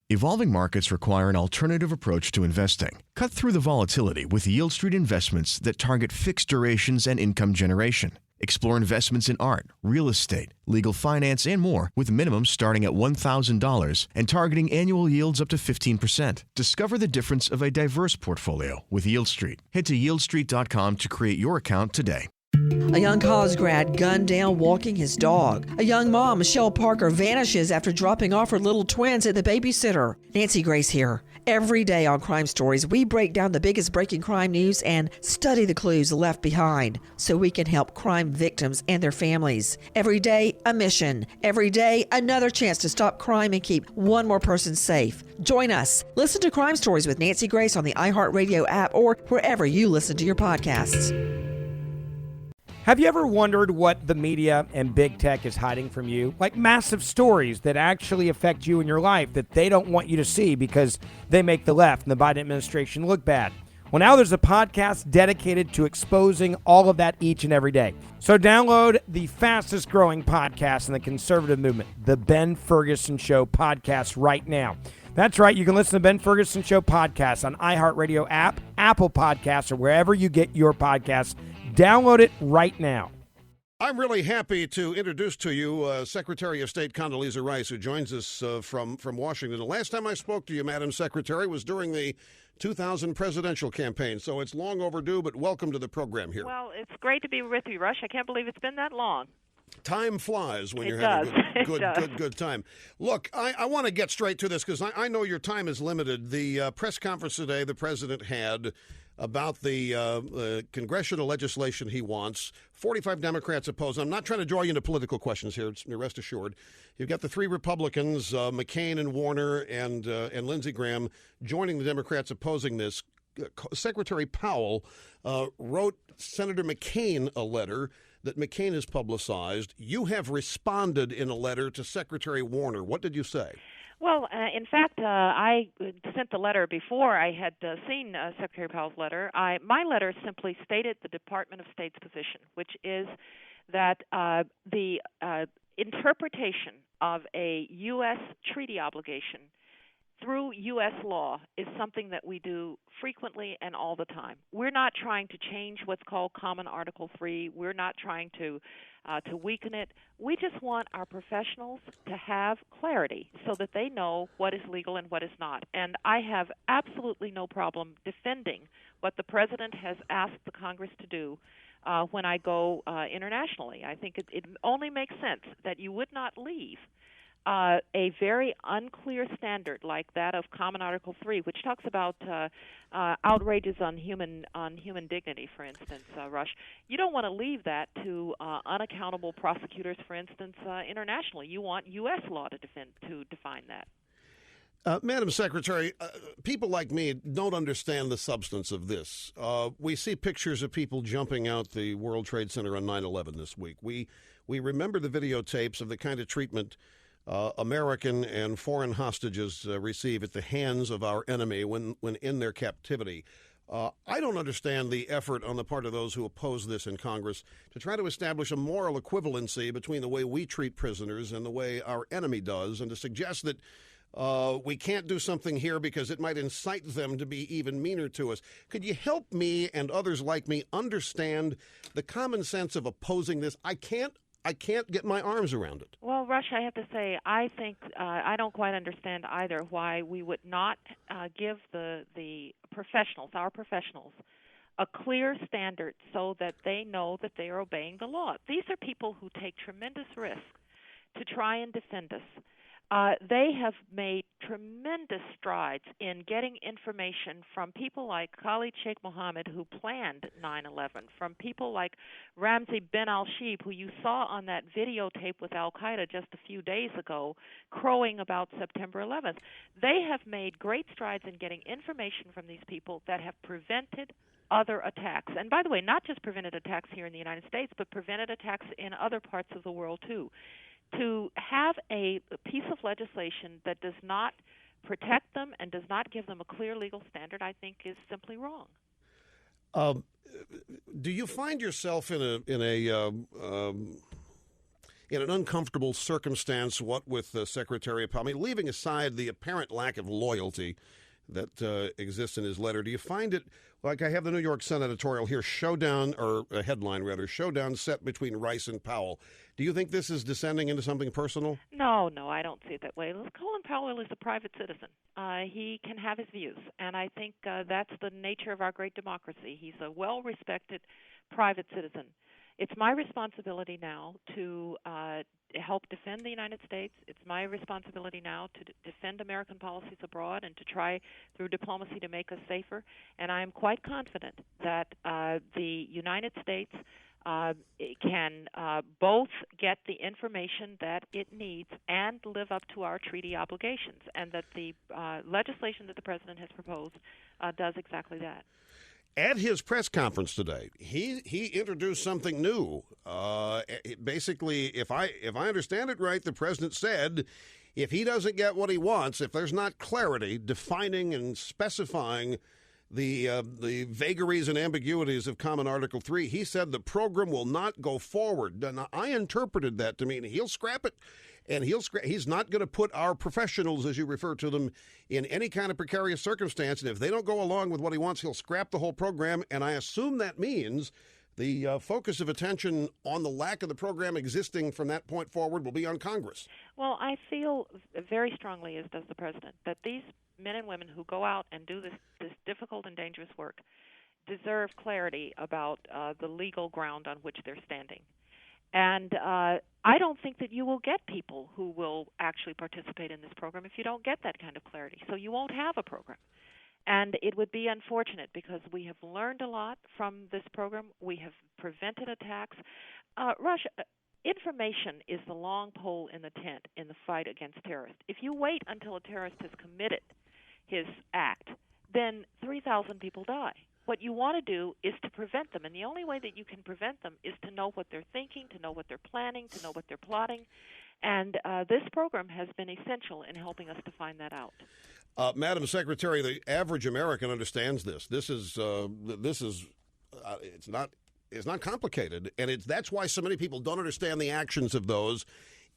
Evolving markets require an alternative approach to investing. Cut through the volatility with Yield Street investments that target fixed durations and income generation. Explore investments in art, real estate, legal finance, and more with minimums starting at $1,000 and targeting annual yields up to 15%. Discover the difference of a diverse portfolio with Yield Street. Head to yieldstreet.com to create your account today. A young college grad gunned down walking his dog. A young mom, Michelle Parker, vanishes after dropping off her little twins at the babysitter. Nancy Grace here. Every day on Crime Stories, we break down the biggest breaking crime news and study the clues left behind so we can help crime victims and their families. Every day, a mission. Every day, another chance to stop crime and keep one more person safe. Join us. Listen to Crime Stories with Nancy Grace on the iHeartRadio app or wherever you listen to your podcasts. Have you ever wondered what the media and big tech is hiding from you? Like massive stories that actually affect you in your life that they don't want you to see because they make the left and the Biden administration look bad. Well, now there's a podcast dedicated to exposing all of that each and every day. So download the fastest growing podcast in the conservative movement, the Ben Ferguson Show podcast right now. That's right. You can listen to Ben Ferguson Show podcast on iHeartRadio app, Apple Podcasts, or wherever you get your podcasts. Download it right now. I'm really happy to introduce to you Secretary of State Condoleezza Rice, who joins us from Washington. The last time I spoke to you, Madam Secretary, was during the 2000 presidential campaign, so it's long overdue, but welcome to the program here. Well, it's great to be with you, Rush. I can't believe it's been that long. Time flies when you're does. having a good time. Look, I want to get straight to this because I know your time is limited. The press conference today the president had about the congressional legislation he wants. 45 Democrats oppose. I'm not trying to draw you into political questions here, rest assured. You've got the three Republicans, McCain and Warner and Lindsey Graham, joining the Democrats opposing this. Secretary Powell wrote Senator McCain a letter that McCain has publicized. You have responded in a letter to Secretary Warner. What did you say? Well, in fact, I sent the letter before I had seen Secretary Powell's letter. My letter simply stated the Department of State's position, which is that the interpretation of a U.S. treaty obligation through U.S. law is something that we do frequently and all the time. We're not trying to change what's called Common Article 3. We're not trying to weaken it. We just want our professionals to have clarity so that they know what is legal and what is not. And I have absolutely no problem defending what the President has asked the Congress to do when I go internationally. I think it only makes sense that you would not leave a very unclear standard like that of Common Article 3, which talks about outrages on human dignity, for instance, Rush. You don't want to leave that to unaccountable prosecutors, for instance, internationally. You want U.S. law to define that. Madam Secretary, people like me don't understand the substance of this. We see pictures of people jumping out the World Trade Center on 9/11 this week. We remember the videotapes of the kind of treatment American and foreign hostages receive at the hands of our enemy when in their captivity. I don't understand the effort on the part of those who oppose this in Congress to try to establish a moral equivalency between the way we treat prisoners and the way our enemy does, and to suggest that we can't do something here because it might incite them to be even meaner to us. Could you help me and others like me understand the common sense of opposing this? I can't get my arms around it. Well, Rush, I have to say, I think I don't quite understand either why we would not give the professionals, our professionals, a clear standard so that they know that they are obeying the law. These are people who take tremendous risk to try and defend us. They have made tremendous strides in getting information from people like Khalid Sheikh Mohammed, who planned 9/11, from people like Ramzi bin al-Shibh, who you saw on that videotape with al-Qaeda just a few days ago, crowing about September 11th. They have made great strides in getting information from these people that have prevented other attacks. And by the way, not just prevented attacks here in the United States, but prevented attacks in other parts of the world too. To have a piece of legislation that does not protect them and does not give them a clear legal standard, I think, is simply wrong. Do you find yourself in in an uncomfortable circumstance, what with Secretary Powell, leaving aside the apparent lack of loyalty that exists in his letter, do you find it, like I have the New York Sun editorial here, showdown, or a headline rather, showdown set between Rice and Powell. Do you think this is descending into something personal? No, I don't see it that way. Colin Powell is a private citizen. He can have his views, and I think that's the nature of our great democracy. He's a well-respected private citizen. It's my responsibility now to help defend the United States. It's my responsibility now to defend American policies abroad and to try through diplomacy to make us safer. And I am quite confident that the United States can both get the information that it needs and live up to our treaty obligations, and that the legislation that the President has proposed does exactly that. At his press conference today, he introduced something new. Basically, if I understand it right, the president said if he doesn't get what he wants, if there's not clarity defining and specifying the vagaries and ambiguities of Common Article 3, he said the program will not go forward. Now, I interpreted that to mean he'll scrap it, and he's not going to put our professionals, as you refer to them, in any kind of precarious circumstance. And if they don't go along with what he wants, he'll scrap the whole program. And I assume that means the focus of attention on the lack of the program existing from that point forward will be on Congress. Well, I feel very strongly, as does the President, that these men and women who go out and do this difficult and dangerous work deserve clarity about the legal ground on which they're standing. And I don't think that you will get people who will actually participate in this program if you don't get that kind of clarity. So you won't have a program. And it would be unfortunate because we have learned a lot from this program. We have prevented attacks. Russia, information is the long pole in the tent in the fight against terrorists. If you wait until a terrorist has committed his act, then 3,000 people die. What you want to do is to prevent them, and the only way that you can prevent them is to know what they're thinking, to know what they're planning, to know what they're plotting, and this program has been essential in helping us to find that out. Madam Secretary, the average American understands this. It's not complicated, and that's why so many people don't understand the actions of those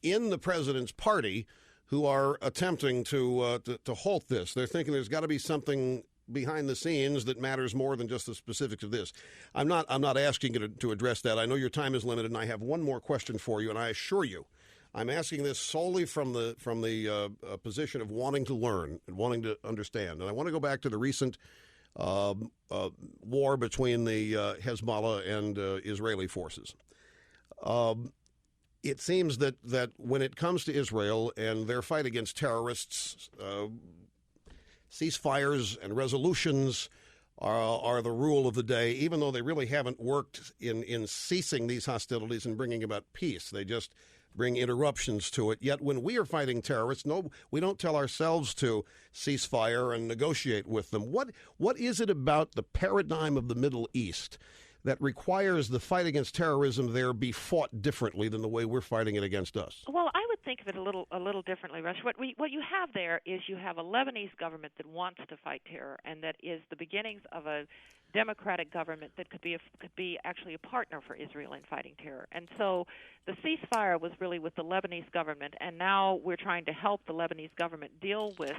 in the president's party who are attempting to halt this. They're thinking there's got to be something behind the scenes that matters more than just the specifics of this. I'm not asking you to address that. I know your time is limited, and I have one more question for you, and I assure you, I'm asking this solely from the position of wanting to learn and wanting to understand. And I want to go back to the recent war between the Hezbollah and Israeli forces. It seems that when it comes to Israel and their fight against terrorists, ceasefires and resolutions are the rule of the day, even though they really haven't worked in ceasing these hostilities and bringing about peace. They just bring interruptions to it. Yet when we are fighting terrorists, no, we don't tell ourselves to ceasefire and negotiate with them. What is it about the paradigm of the Middle East that requires the fight against terrorism there be fought differently than the way we're fighting it against us? Well, I would think of it a little differently, Rush. What you have there is you have a Lebanese government that wants to fight terror, and that is the beginnings of a democratic government that could be actually a partner for Israel in fighting terror. And so the ceasefire was really with the Lebanese government, and now we're trying to help the Lebanese government deal with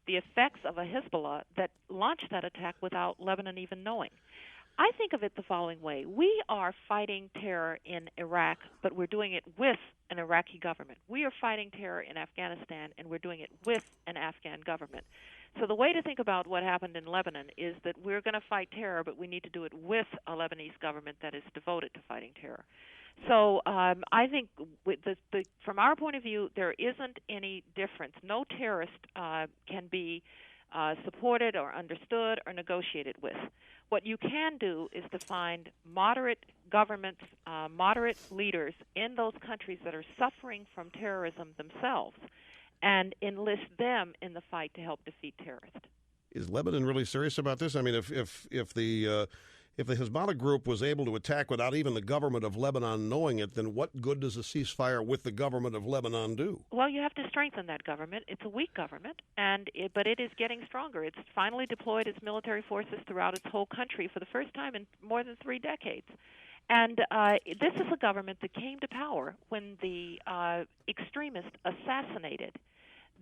the effects of a Hezbollah that launched that attack without Lebanon even knowing. I think of it the following way. We are fighting terror in Iraq, but we're doing it with an Iraqi government. We are fighting terror in Afghanistan, and we're doing it with an Afghan government. So the way to think about what happened in Lebanon is that we're going to fight terror, but we need to do it with a Lebanese government that is devoted to fighting terror. So I think from our point of view, there isn't any difference. No terrorist can be supported or understood or negotiated with. What you can do is to find moderate governments, moderate leaders in those countries that are suffering from terrorism themselves, and enlist them in the fight to help defeat terrorists. Is Lebanon really serious about this? I mean, if the Hezbollah group was able to attack without even the government of Lebanon knowing it, then what good does a ceasefire with the government of Lebanon do? Well, you have to strengthen that government. It's a weak government, but it is getting stronger. It's finally deployed its military forces throughout its whole country for the first time in more than 3 decades. And this is a government that came to power when the extremist assassinated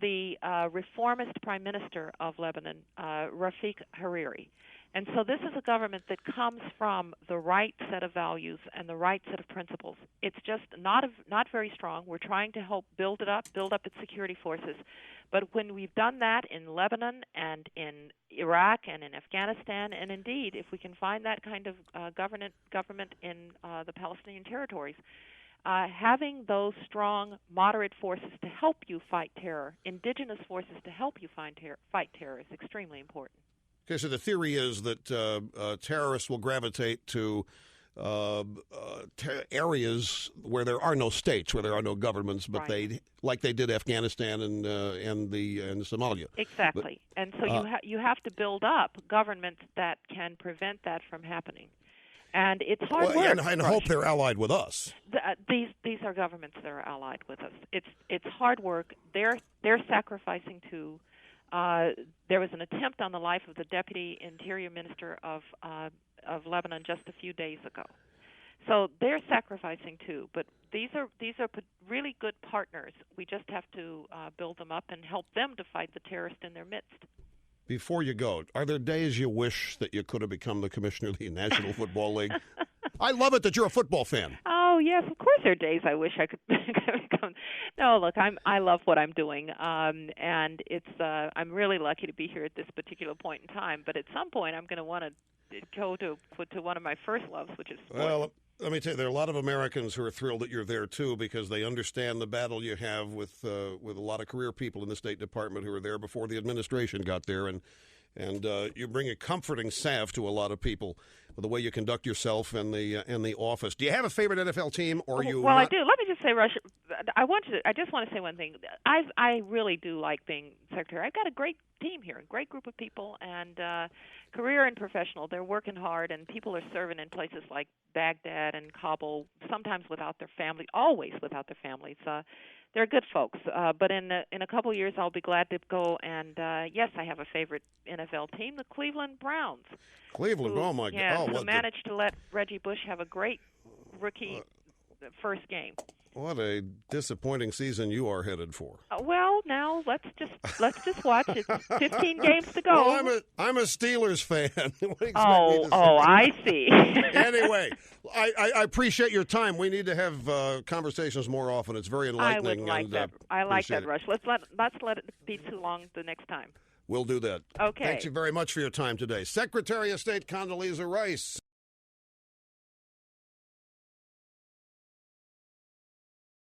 the reformist prime minister of Lebanon, Rafik Hariri. And so this is a government that comes from the right set of values and the right set of principles. It's just not very strong. We're trying to help build up its security forces. But when we've done that in Lebanon and in Iraq and in Afghanistan, and indeed, if we can find that kind of government in the Palestinian territories, having those strong, moderate forces to help you fight terror, indigenous forces to help you fight terror is extremely important. Okay, so the theory is that terrorists will gravitate to areas where there are no states, where there are no governments, but right. they did Afghanistan and Somalia. Exactly, and so you have to build up governments that can prevent that from happening. And it's hard work. And hope they're allied with us. These are governments that are allied with us. It's hard work. They're sacrificing too. There was an attempt on the life of the deputy interior minister of Lebanon just a few days ago. So they're sacrificing too. But these are really good partners. We just have to build them up and help them to fight the terrorists in their midst. Before you go, are there days you wish that you could have become the commissioner of the National Football League? I love it that you're a football fan. Oh yes, of course there are days I wish I could become. No, look, I love what I'm doing, and it's I'm really lucky to be here at this particular point in time. But at some point, I'm going to want to go to one of my first loves, which is sports. Well, let me tell you, there are a lot of Americans who are thrilled that you're there too, because they understand the battle you have with a lot of career people in the State Department who were there before the administration got there, and you bring a comforting salve to a lot of people with the way you conduct yourself in the office. Do you have a favorite NFL team, or you? Well, I do. Let me just say, Rush, I just want to say one thing. I really do like being secretary. I've got a great team here, a great group of people, and career and professional. They're working hard, and people are serving in places like Baghdad and Kabul, sometimes without their family, always without their families. They're good folks, but in a couple of years, I'll be glad to go. And yes, I have a favorite NFL team, the Cleveland Browns. Cleveland, oh my God! Who managed to let Reggie Bush have a great rookie first game. What a disappointing season you are headed for. Well, now let's just watch. It's 15 games to go. Well, I'm a Steelers fan. I see. Anyway, I appreciate your time. We need to have conversations more often. It's very enlightening. I would like that. I like that, Rush. Let's let it be too long the next time. We'll do that. Okay. Thank you very much for your time today. Secretary of State Condoleezza Rice.